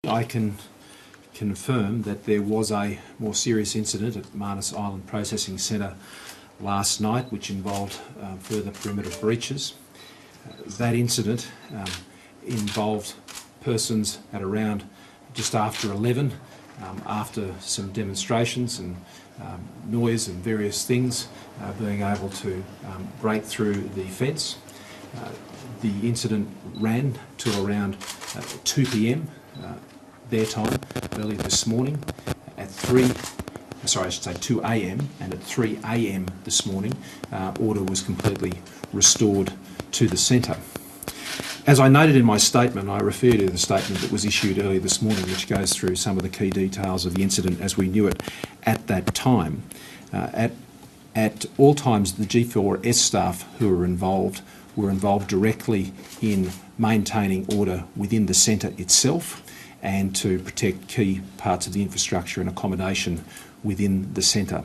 I can confirm that there was a more serious incident at Manus Island Processing Centre last night which involved further perimeter breaches. That incident involved persons at around just after 11, after some demonstrations and noise and various things, being able to break through the fence. The incident ran to around 2 p.m. Their time early this morning. At 2 a.m. and at 3 a.m. this morning, order was completely restored to the centre. As I noted in my statement, I refer to the statement that was issued earlier this morning, which goes through some of the key details of the incident as we knew it at that time. At all times, the G4S staff who were involved directly in maintaining order within the centre itself and to protect key parts of the infrastructure and accommodation within the centre.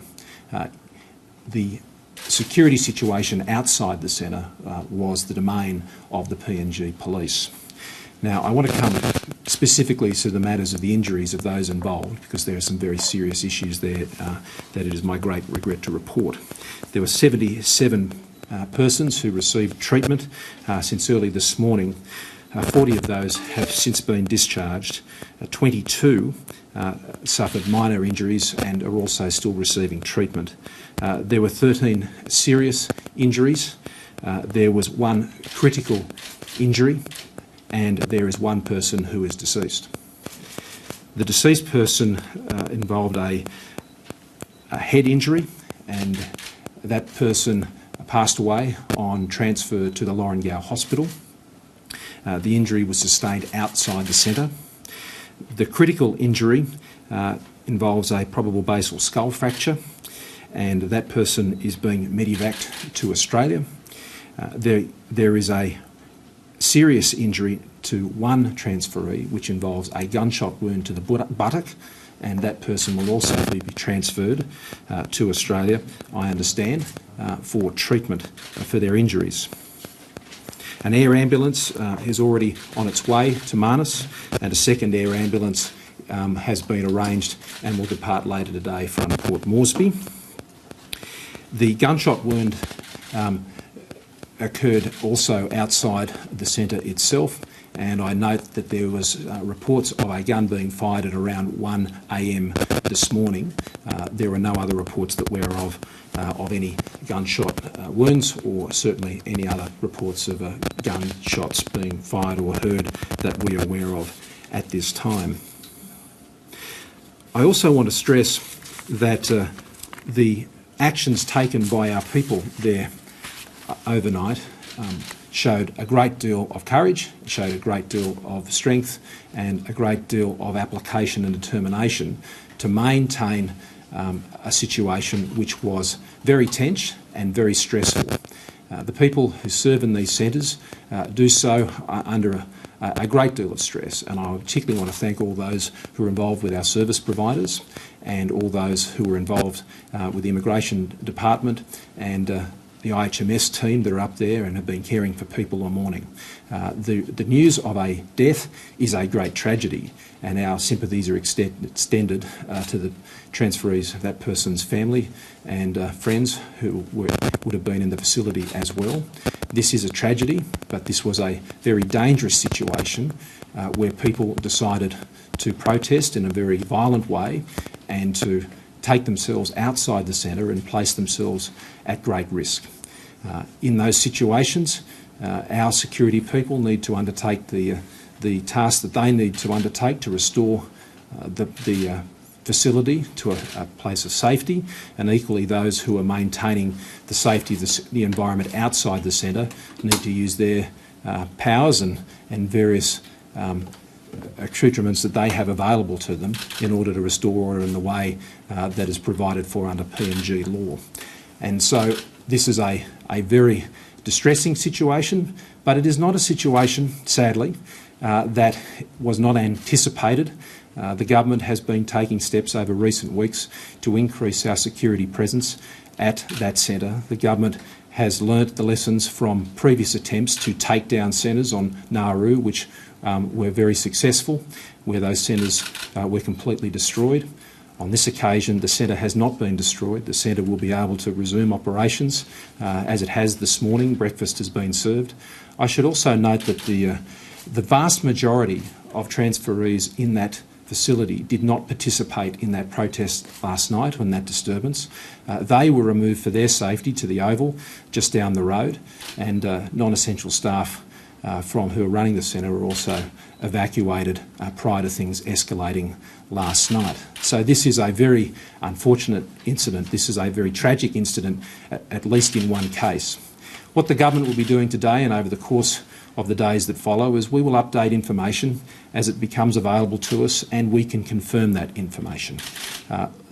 The security situation outside the centre was the domain of the PNG police. Now, I want to come specifically to the matters of the injuries of those involved, because there are some very serious issues there that it is my great regret to report. There were 77 persons who received treatment since early this morning. 40 of those have since been discharged. 22 suffered minor injuries and are also still receiving treatment. There were 13 serious injuries. There was one critical injury, and there is one person who is deceased. The deceased person involved a head injury, and that person passed away on transfer to the Lorengau Hospital. The injury was sustained outside the centre. The critical injury involves a probable basal skull fracture, and that person is being medevaced to Australia. There is a serious injury to one transferee, which involves a gunshot wound to the buttock, and that person will also be transferred to Australia, I understand, for treatment for their injuries. An air ambulance is already on its way to Manus, and a second air ambulance has been arranged and will depart later today from Port Moresby. The gunshot wound occurred also outside the centre itself, and I note that there was reports of a gun being fired at around 1 a.m. this morning. There were no other reports that we're of any gunshot wounds, or certainly any other reports of gunshots being fired or heard that we are aware of at this time. I also want to stress that the actions taken by our people there overnight showed a great deal of courage, showed a great deal of strength and a great deal of application and determination to maintain a situation which was very tense and very stressful. The people who serve in these centres do so under a great deal of stress, and I particularly want to thank all those who are involved with our service providers and all those who were involved with the Immigration Department and the IHMS team that are up there and have been caring for people all morning. The news of a death is a great tragedy, and our sympathies are extended to the transferees of that person's family and friends who would have been in the facility as well. This is a tragedy, but this was a very dangerous situation where people decided to protest in a very violent way and to take themselves outside the centre and place themselves at great risk. In those situations, our security people need to undertake the task that they need to undertake to restore the facility to a place of safety, and equally those who are maintaining the safety of the environment outside the centre need to use their powers and various accoutrements that they have available to them in order to restore order in the way that is provided for under PNG law. And so this is a very distressing situation, but it is not a situation, sadly, that was not anticipated. The government has been taking steps over recent weeks to increase our security presence at that centre. The government has learnt the lessons from previous attempts to take down centres on Nauru, which were very successful, where those centres were completely destroyed. On this occasion, the centre has not been destroyed. The centre will be able to resume operations as it has this morning. Breakfast has been served. I should also note that the vast majority of transferees in that facility did not participate in that protest last night on that disturbance. They were removed for their safety to the Oval just down the road, and non-essential staff from who are running the centre were also evacuated prior to things escalating last night. So this is a very unfortunate incident. This is a very tragic incident, at least in one case. What the government will be doing today and over the course of the days that follow is we will update information as it becomes available to us, and we can confirm that information.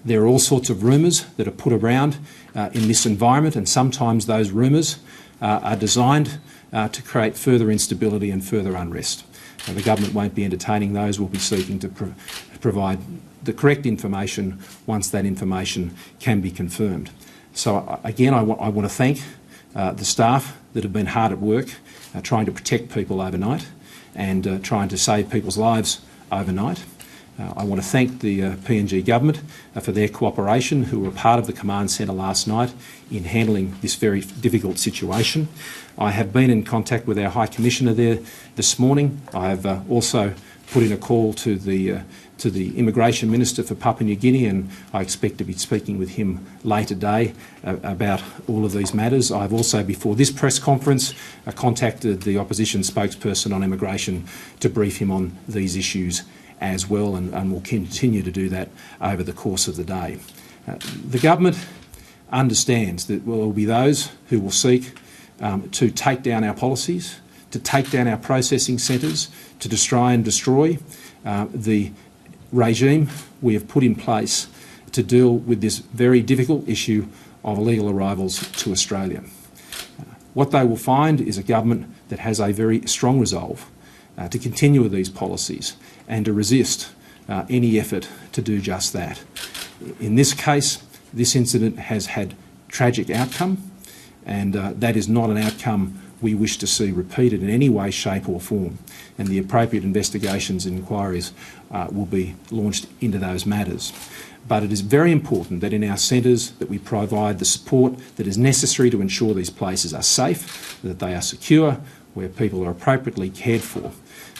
There are all sorts of rumours that are put around in this environment, and sometimes those rumours are designed to create further instability and further unrest. The government won't be entertaining those. We'll be seeking to provide the correct information once that information can be confirmed. So again, I want to thank the staff that have been hard at work trying to protect people overnight and trying to save people's lives overnight. I want to thank the PNG government for their cooperation, who were part of the command centre last night in handling this very difficult situation. I have been in contact with our High Commissioner there this morning. I have also put in a call to the Immigration Minister for Papua New Guinea, and I expect to be speaking with him later today about all of these matters. I have also, before this press conference, contacted the opposition spokesperson on immigration to brief him on these issues as well, and will continue to do that over the course of the day. The government understands that there will be those who will seek to take down our policies, to take down our processing centres, to try and destroy the regime we have put in place to deal with this very difficult issue of illegal arrivals to Australia. What they will find is a government that has a very strong resolve to continue with these policies and to resist any effort to do just that. In this case, this incident has had tragic outcome, and that is not an outcome we wish to see repeated in any way, shape or form, and the appropriate investigations and inquiries will be launched into those matters. But it is very important that in our centres that we provide the support that is necessary to ensure these places are safe, that they are secure, where people are appropriately cared for.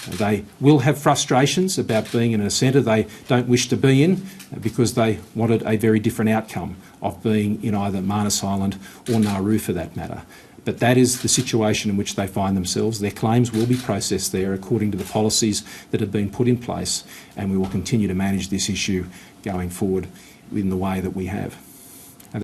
They will have frustrations about being in a centre they don't wish to be in because they wanted a very different outcome of being in either Manus Island or Nauru for that matter. But that is the situation in which they find themselves. Their claims will be processed there according to the policies that have been put in place, and we will continue to manage this issue going forward in the way that we have.